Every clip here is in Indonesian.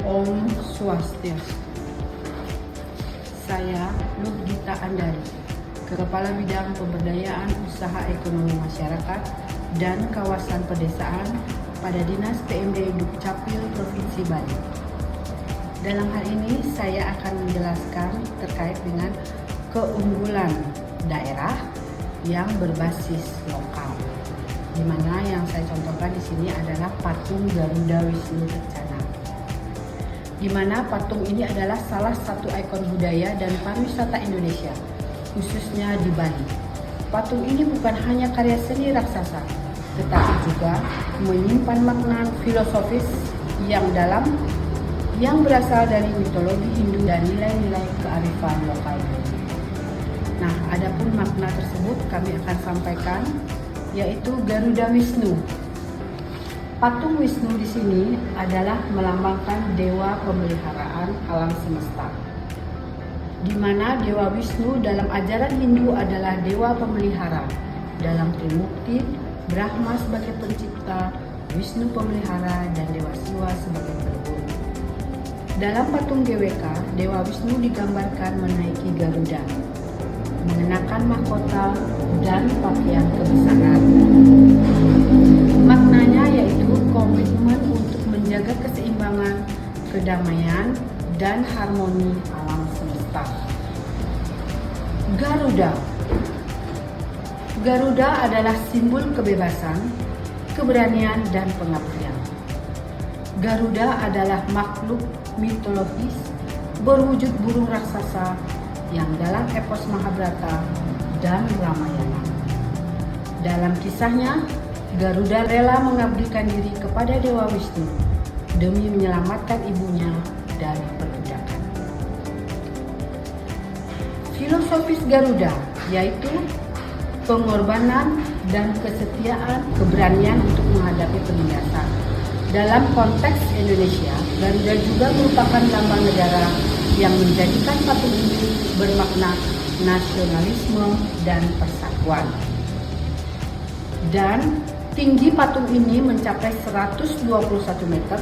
Om Swastiastu. Saya Nurgita Andari, Kepala Bidang Pemberdayaan Usaha Ekonomi Masyarakat dan Kawasan Pedesaan pada Dinas PMD Dukcapil Provinsi Bali. Dalam hal ini saya akan menjelaskan terkait dengan keunggulan daerah yang berbasis lokal, di mana yang saya contohkan di sini adalah patung Garuda Wisnu Kencana, di mana patung ini adalah salah satu ikon budaya dan pariwisata Indonesia, khususnya di Bali. Patung ini bukan hanya karya seni raksasa, tetapi juga menyimpan makna filosofis yang dalam yang berasal dari mitologi Hindu dan nilai-nilai kearifan lokal. Nah, adapun makna tersebut kami akan sampaikan, yaitu Garuda Wisnu. Patung Wisnu di sini adalah melambangkan dewa pemeliharaan alam semesta, di mana Dewa Wisnu dalam ajaran Hindu adalah dewa pemelihara. Dalam Trimukti, Brahma sebagai pencipta, Wisnu pemelihara, dan Dewa Siwa sebagai pelebur. Dalam patung GWK, Dewa Wisnu digambarkan menaiki Garuda, mengenakan mahkota dan pakaian kebesaran. Maknanya yaitu komitmen untuk menjaga keseimbangan, kedamaian, dan harmoni alam semesta. Garuda adalah simbol kebebasan, keberanian, dan pengabdian. Garuda adalah makhluk mitologis berwujud burung raksasa yang dalam epos Mahabharata dan Ramayana. Dalam kisahnya, Garuda rela mengabdikan diri kepada Dewa Wisnu demi menyelamatkan ibunya dari perbudakan. Filosofis Garuda yaitu pengorbanan dan kesetiaan, keberanian untuk menghadapi penindasan. Dalam konteks Indonesia, Garuda juga merupakan lambang negara yang menjadikan patung ini bermakna nasionalisme dan persatuan. Dan tinggi patung ini mencapai 121 meter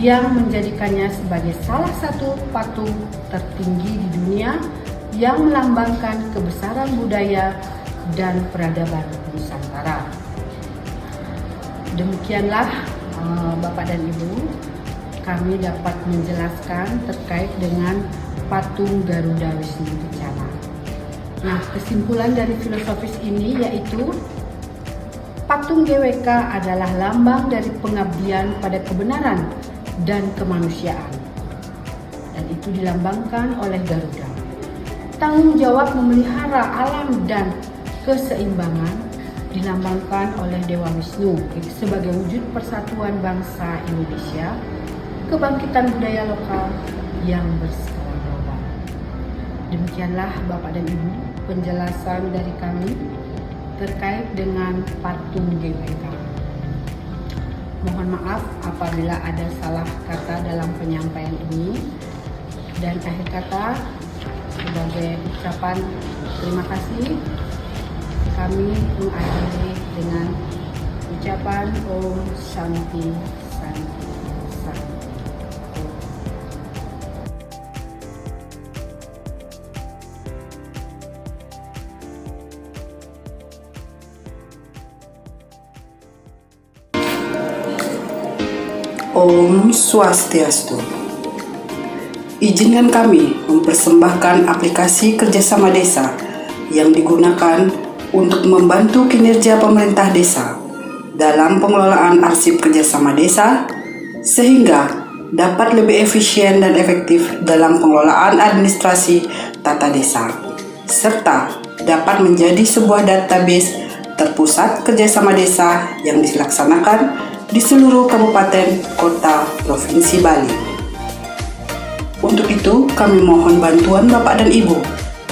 yang menjadikannya sebagai salah satu patung tertinggi di dunia yang melambangkan kebesaran budaya dan peradaban Nusantara. Demikianlah Bapak dan Ibu, kami dapat menjelaskan terkait dengan patung Garuda Wisnu Kencana. Nah, kesimpulan dari filosofis ini yaitu patung GWK adalah lambang dari pengabdian pada kebenaran dan kemanusiaan, dan itu dilambangkan oleh Garuda. Tanggung jawab memelihara alam dan keseimbangan dilambangkan oleh Dewa Wisnu sebagai wujud persatuan bangsa Indonesia, kebangkitan budaya lokal yang berskala global. Demikianlah Bapak dan Ibu penjelasan dari kami terkait dengan patung GWK. Mohon maaf apabila ada salah kata dalam penyampaian ini, dan akhir kata sebagai ucapan terima kasih, kami mengakhiri dengan ucapan Om Shanti Shanti Shanti. Om Swastiastu. Izinkan kami mempersembahkan aplikasi kerjasama desa yang digunakan untuk membantu kinerja pemerintah desa dalam pengelolaan arsip kerjasama desa, sehingga dapat lebih efisien dan efektif dalam pengelolaan administrasi tata desa, serta dapat menjadi sebuah database terpusat kerjasama desa yang dilaksanakan di seluruh kabupaten kota Provinsi Bali. Untuk itu, kami mohon bantuan Bapak dan Ibu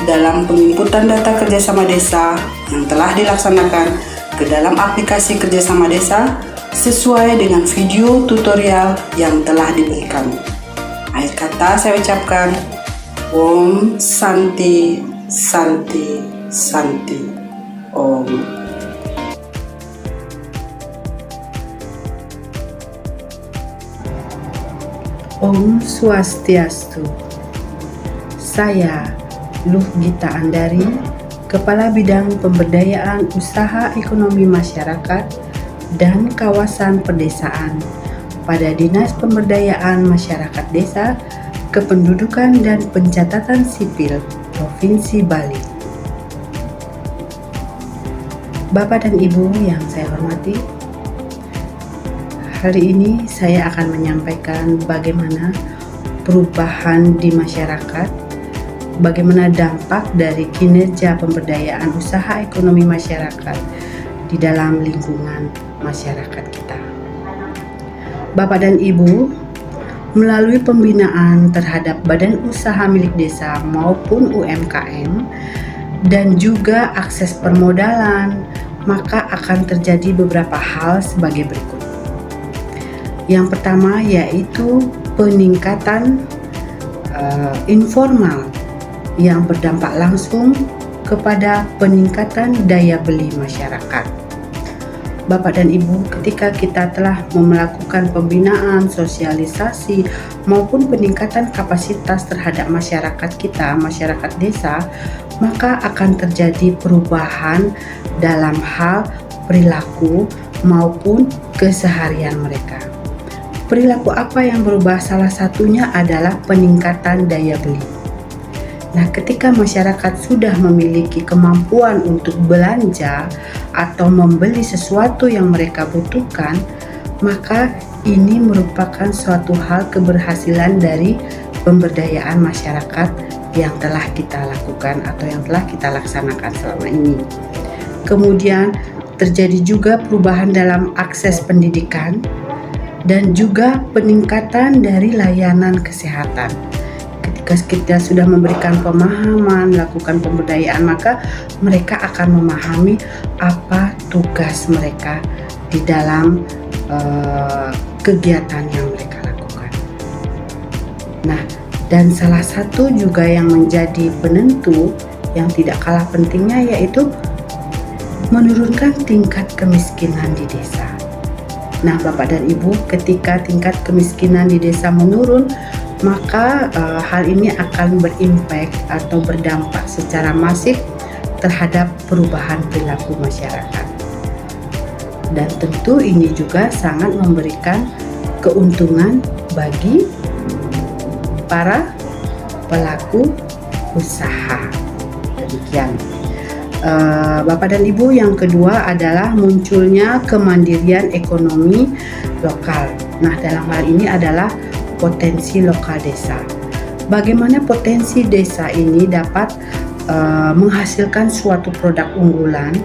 dalam penginputan data kerjasama desa yang telah dilaksanakan ke dalam aplikasi kerjasama desa sesuai dengan video tutorial yang telah diberikan. Akhir kata saya ucapkan Om Shanti Shanti Shanti Om. Om Swastiastu. Saya Luh Gita Andari, Kepala Bidang Pemberdayaan Usaha Ekonomi Masyarakat dan Kawasan Pedesaan pada Dinas Pemberdayaan Masyarakat Desa, Kependudukan dan Pencatatan Sipil Provinsi Bali. Bapak dan Ibu yang saya hormati, hari ini saya akan menyampaikan bagaimana perubahan di masyarakat, bagaimana dampak dari kinerja pemberdayaan usaha ekonomi masyarakat di dalam lingkungan masyarakat kita. Bapak dan Ibu, melalui pembinaan terhadap badan usaha milik desa maupun UMKM dan juga akses permodalan, maka akan terjadi beberapa hal sebagai berikut. Yang pertama yaitu peningkatan informal yang berdampak langsung kepada peningkatan daya beli masyarakat. Bapak dan Ibu, ketika kita telah melakukan pembinaan, sosialisasi maupun peningkatan kapasitas terhadap masyarakat kita, masyarakat desa, maka akan terjadi perubahan dalam hal perilaku maupun keseharian mereka. Perilaku apa yang berubah? Salah satunya adalah peningkatan daya beli. Nah, ketika masyarakat sudah memiliki kemampuan untuk belanja atau membeli sesuatu yang mereka butuhkan, maka ini merupakan suatu hal keberhasilan dari pemberdayaan masyarakat yang telah kita lakukan atau yang telah kita laksanakan selama ini. Kemudian terjadi juga perubahan dalam akses pendidikan dan juga peningkatan dari layanan kesehatan. Ketika kita sudah memberikan pemahaman, melakukan pemberdayaan, maka mereka akan memahami apa tugas mereka di dalam kegiatan yang mereka lakukan. Nah, dan salah satu juga yang menjadi penentu yang tidak kalah pentingnya yaitu menurunkan tingkat kemiskinan di desa. Nah, Bapak dan Ibu, ketika tingkat kemiskinan di desa menurun, maka hal ini akan berimpak atau berdampak secara masif terhadap perubahan perilaku masyarakat. Dan tentu ini juga sangat memberikan keuntungan bagi para pelaku usaha. Demikian. Bapak dan Ibu, yang kedua adalah munculnya kemandirian ekonomi lokal. Nah, dalam hal ini adalah potensi lokal desa. Bagaimana potensi desa ini dapat menghasilkan suatu produk unggulan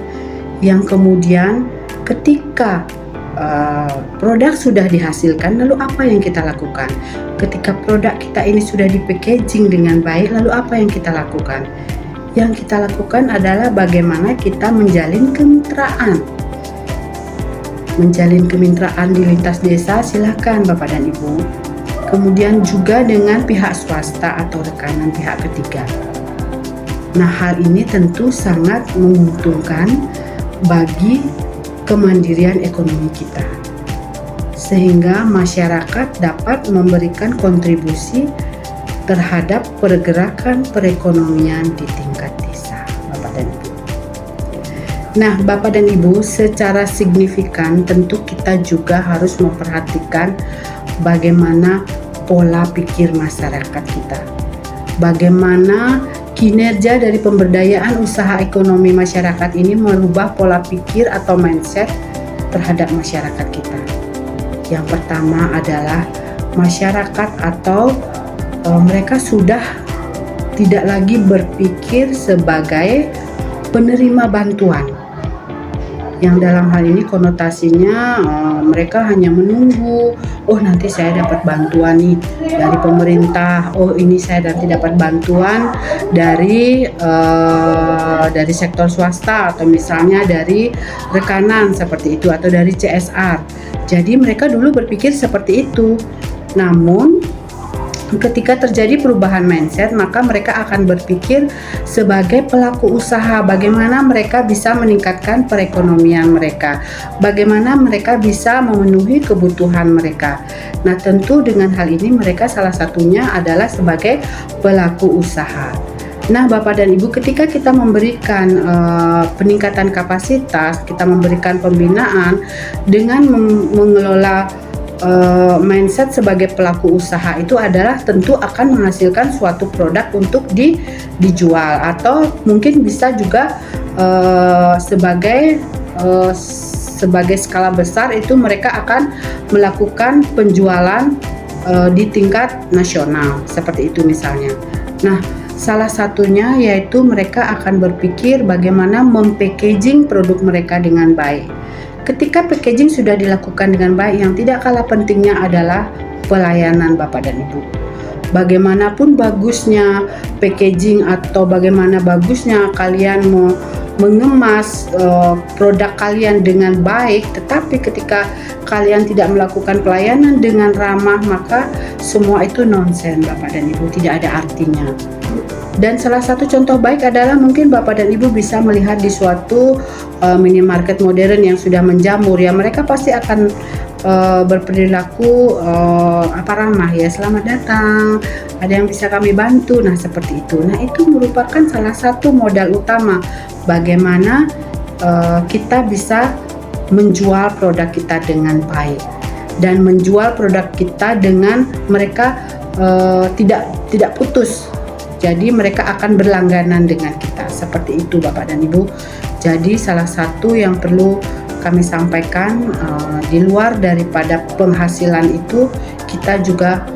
yang kemudian ketika produk sudah dihasilkan, lalu apa yang kita lakukan? Ketika produk kita ini sudah di-packaging dengan baik, lalu apa yang kita lakukan? Yang kita lakukan adalah bagaimana kita menjalin kemitraan. Menjalin kemitraan di lintas desa, silakan Bapak dan Ibu. Kemudian juga dengan pihak swasta atau rekanan pihak ketiga. Nah, hal ini tentu sangat menguntungkan bagi kemandirian ekonomi kita. Sehingga masyarakat dapat memberikan kontribusi terhadap pergerakan perekonomian di tingkat desa, Bapak dan Ibu. Nah, Bapak dan Ibu, secara signifikan tentu kita juga harus memperhatikan bagaimana pola pikir masyarakat kita. Bagaimana kinerja dari pemberdayaan usaha ekonomi masyarakat ini merubah pola pikir atau mindset terhadap masyarakat kita. Yang pertama adalah masyarakat atau mereka sudah tidak lagi berpikir sebagai penerima bantuan, yang dalam hal ini konotasinya mereka hanya menunggu, oh nanti saya dapat bantuan nih dari pemerintah, oh ini saya nanti dapat bantuan dari sektor swasta atau misalnya dari rekanan seperti itu atau dari CSR. Jadi mereka dulu berpikir seperti itu. Namun ketika terjadi perubahan mindset, maka mereka akan berpikir sebagai pelaku usaha, bagaimana mereka bisa meningkatkan perekonomian mereka, bagaimana mereka bisa memenuhi kebutuhan mereka. Nah, tentu dengan hal ini mereka salah satunya adalah sebagai pelaku usaha. Nah, Bapak dan Ibu, ketika kita memberikan peningkatan kapasitas, kita memberikan pembinaan dengan mengelola mindset sebagai pelaku usaha, itu adalah tentu akan menghasilkan suatu produk untuk dijual, atau mungkin bisa juga sebagai skala besar itu mereka akan melakukan penjualan di tingkat nasional seperti itu misalnya. Nah, salah satunya yaitu mereka akan berpikir bagaimana mempackaging produk mereka dengan baik. Ketika packaging sudah dilakukan dengan baik, yang tidak kalah pentingnya adalah pelayanan Bapak dan Ibu. Bagaimanapun bagusnya packaging atau bagaimana bagusnya kalian mengemas produk kalian dengan baik, tetapi ketika kalian tidak melakukan pelayanan dengan ramah, maka semua itu nonsen Bapak dan Ibu, tidak ada artinya. Dan salah satu contoh baik adalah mungkin Bapak dan Ibu bisa melihat di suatu minimarket modern yang sudah menjamur, ya mereka pasti akan berperilaku ramah, ya selamat datang, ada yang bisa kami bantu, nah seperti itu. Nah, itu merupakan salah satu modal utama bagaimana kita bisa menjual produk kita dengan baik dan menjual produk kita dengan mereka tidak putus. Jadi mereka akan berlangganan dengan kita, seperti itu Bapak dan Ibu. Jadi salah satu yang perlu kami sampaikan, di luar daripada penghasilan itu, kita juga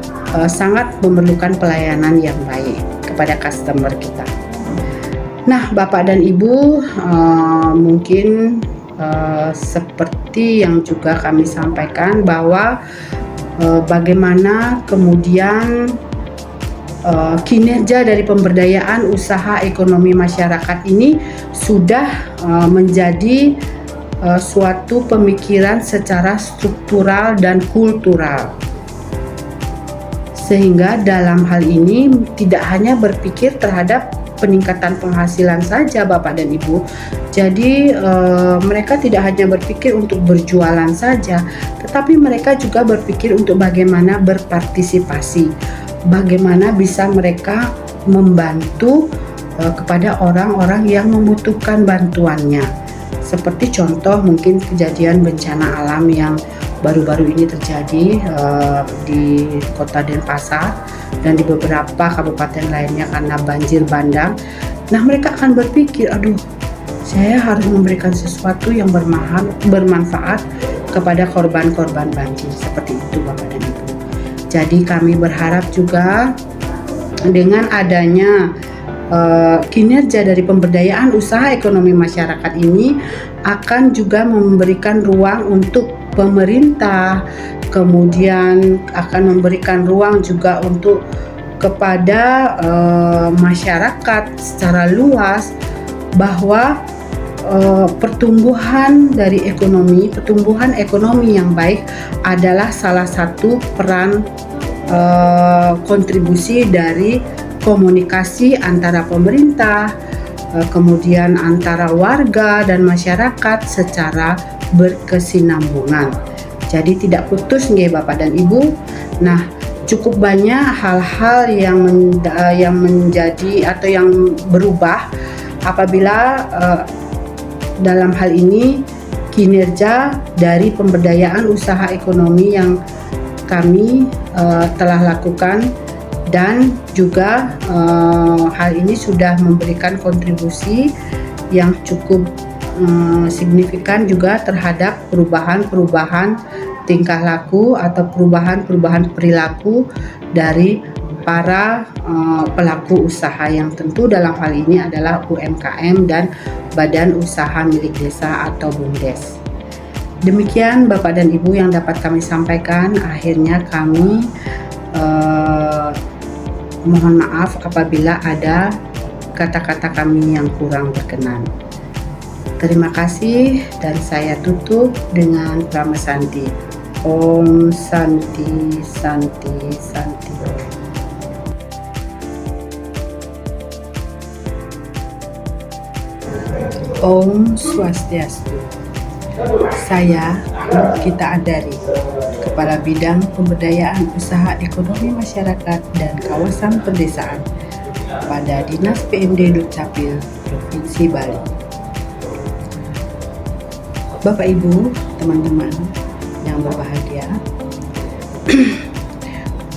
sangat memerlukan pelayanan yang baik kepada customer kita. Nah, Bapak dan Ibu, mungkin seperti yang juga kami sampaikan bahwa bagaimana kemudian kinerja dari pemberdayaan usaha ekonomi masyarakat ini sudah menjadi suatu pemikiran secara struktural dan kultural, sehingga dalam hal ini tidak hanya berpikir terhadap peningkatan penghasilan saja Bapak dan Ibu. Jadi mereka tidak hanya berpikir untuk berjualan saja, tetapi mereka juga berpikir untuk bagaimana berpartisipasi, bagaimana bisa mereka membantu kepada orang-orang yang membutuhkan bantuannya. Seperti contoh mungkin kejadian bencana alam yang baru-baru ini terjadi di Kota Denpasar dan di beberapa kabupaten lainnya karena banjir bandang. Nah, mereka akan berpikir, aduh, saya harus memberikan sesuatu yang bermanfaat kepada korban-korban banjir. Seperti itu Bapak dan Ibu. Jadi kami berharap juga dengan adanya kinerja dari pemberdayaan usaha ekonomi masyarakat ini akan juga memberikan ruang untuk pemerintah, kemudian akan memberikan ruang juga untuk kepada masyarakat secara luas, bahwa pertumbuhan ekonomi yang baik adalah salah satu peran kontribusi dari komunikasi antara pemerintah, kemudian antara warga dan masyarakat secara berkesinambungan. Jadi tidak putus nggih Bapak dan Ibu. Nah, cukup banyak hal-hal yang menjadi atau yang berubah apabila dalam hal ini kinerja dari pemberdayaan usaha ekonomi yang kami telah lakukan, dan juga hal ini sudah memberikan kontribusi yang cukup signifikan juga terhadap perubahan-perubahan tingkah laku atau perubahan-perubahan perilaku dari para pelaku usaha, yang tentu dalam hal ini adalah UMKM dan Badan Usaha Milik Desa atau BUMDes. Demikian Bapak dan Ibu yang dapat kami sampaikan. Akhirnya kami mohon maaf apabila ada kata-kata kami yang kurang berkenan. Terima kasih, dan saya tutup dengan Prama Santi. Om Santi Santi Santi. Om Swastiastu. Saya Gita Andari, Kepala Bidang Pemberdayaan Usaha Ekonomi Masyarakat dan Kawasan Pedesaan pada Dinas PMD Dukcapil Provinsi Bali. Bapak Ibu, teman-teman yang berbahagia,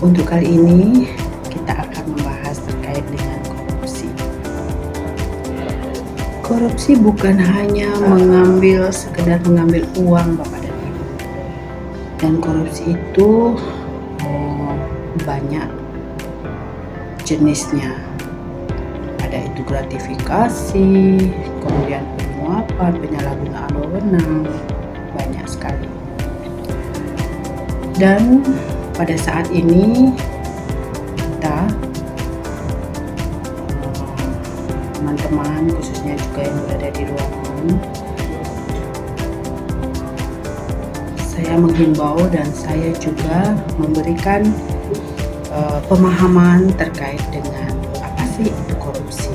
untuk kali ini kita akan membahas terkait dengan korupsi. Korupsi bukan hanya sekedar mengambil uang Bapak dan Ibu. Dan korupsi itu banyak jenisnya. Ada itu gratifikasi, kemudian penyuapan, penyalahgunaan wewenang, banyak sekali. Dan pada saat ini kita teman-teman khususnya juga yang berada di ruangan, saya menghimbau dan saya juga memberikan pemahaman terkait dengan apa sih itu korupsi.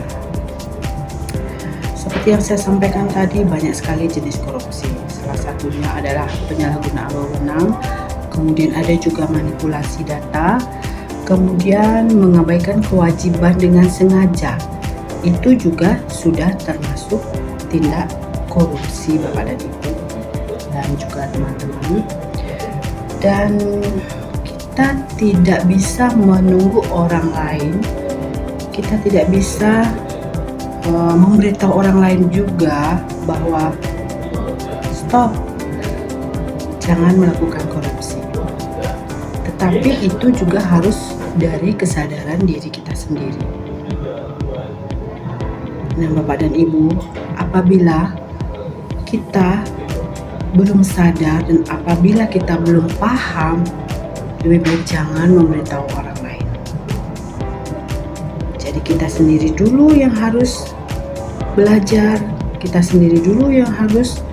Seperti yang saya sampaikan tadi, banyak sekali jenis korupsi. Salah satunya adalah penyalahgunaan wewenang, kemudian ada juga manipulasi data, kemudian mengabaikan kewajiban dengan sengaja. Itu juga sudah termasuk tindak korupsi Bapak dan Ibu dan juga teman-teman. Dan kita tidak bisa menunggu orang lain, kita tidak bisa memberitahu orang lain juga bahwa stop, jangan melakukan korupsi. Tetapi itu juga harus dari kesadaran diri kita sendiri. Nah, Bapak dan Ibu, apabila kita belum sadar dan apabila kita belum paham, lebih baik jangan memberitahu orang lain. Jadi kita sendiri dulu yang harus belajar, kita sendiri dulu yang harus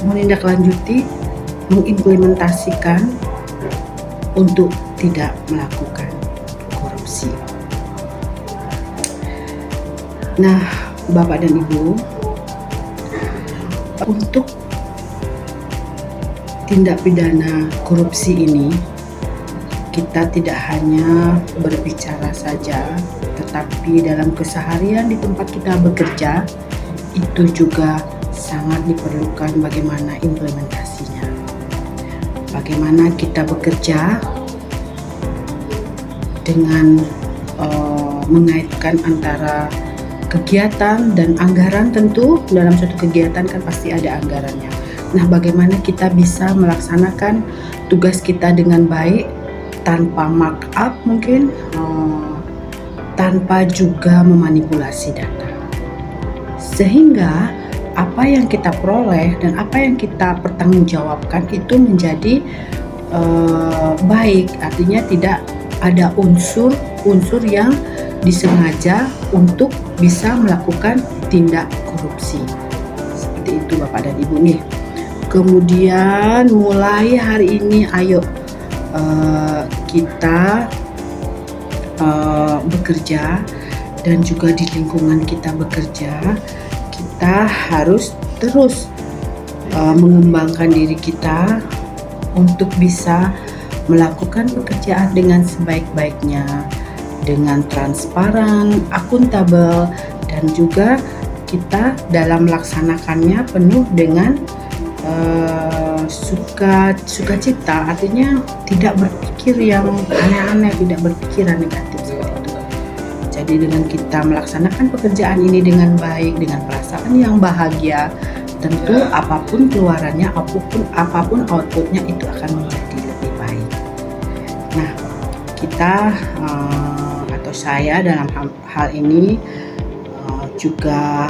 menindaklanjuti, mengimplementasikan untuk tidak melakukan korupsi. Nah, Bapak dan Ibu, untuk tindak pidana korupsi ini, kita tidak hanya berbicara saja, tetapi dalam keseharian di tempat kita bekerja, itu juga sangat diperlukan bagaimana implementasinya. Bagaimana kita bekerja dengan mengaitkan antara kegiatan dan anggaran. Tentu dalam suatu kegiatan kan pasti ada anggarannya. Nah, bagaimana kita bisa melaksanakan tugas kita dengan baik tanpa markup mungkin, tanpa juga memanipulasi data, sehingga apa yang kita peroleh dan apa yang kita pertanggungjawabkan itu menjadi baik. Artinya tidak ada unsur yang disengaja untuk bisa melakukan tindak korupsi. Seperti itu Bapak dan Ibu nih. Kemudian mulai hari ini ayo kita bekerja dan juga di lingkungan kita bekerja, kita harus terus mengembangkan diri kita untuk bisa melakukan pekerjaan dengan sebaik-baiknya, dengan transparan, akuntabel, dan juga kita dalam melaksanakannya penuh dengan sukacita. Artinya tidak berpikir yang aneh-aneh, tidak berpikiran negatif seperti itu. Jadi dengan kita melaksanakan pekerjaan ini dengan baik, dengan perasaan yang bahagia, tentu apapun keluarannya, apapun outputnya itu akan menjadi lebih baik. Nah, kita atau saya dalam hal ini juga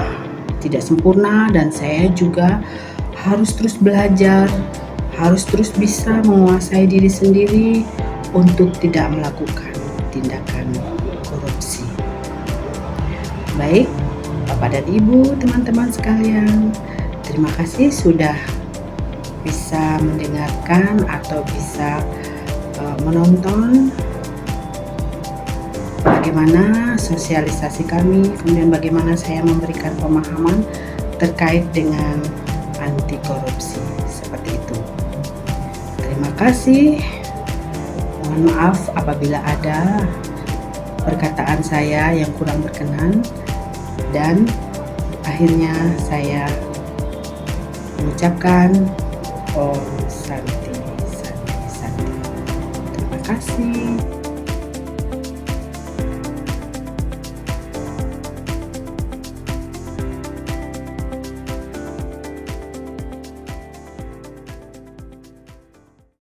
tidak sempurna, dan saya juga harus terus belajar, harus terus bisa menguasai diri sendiri untuk tidak melakukan tindakan korupsi. Baik, Bapak dan Ibu, teman-teman sekalian, terima kasih sudah bisa mendengarkan atau bisa menonton bagaimana sosialisasi kami, kemudian bagaimana saya memberikan pemahaman terkait dengan anti korupsi, seperti itu. Terima kasih. Mohon maaf apabila ada perkataan saya yang kurang berkenan, dan akhirnya saya mengucapkan Om Santi Santi Santi. Terima kasih.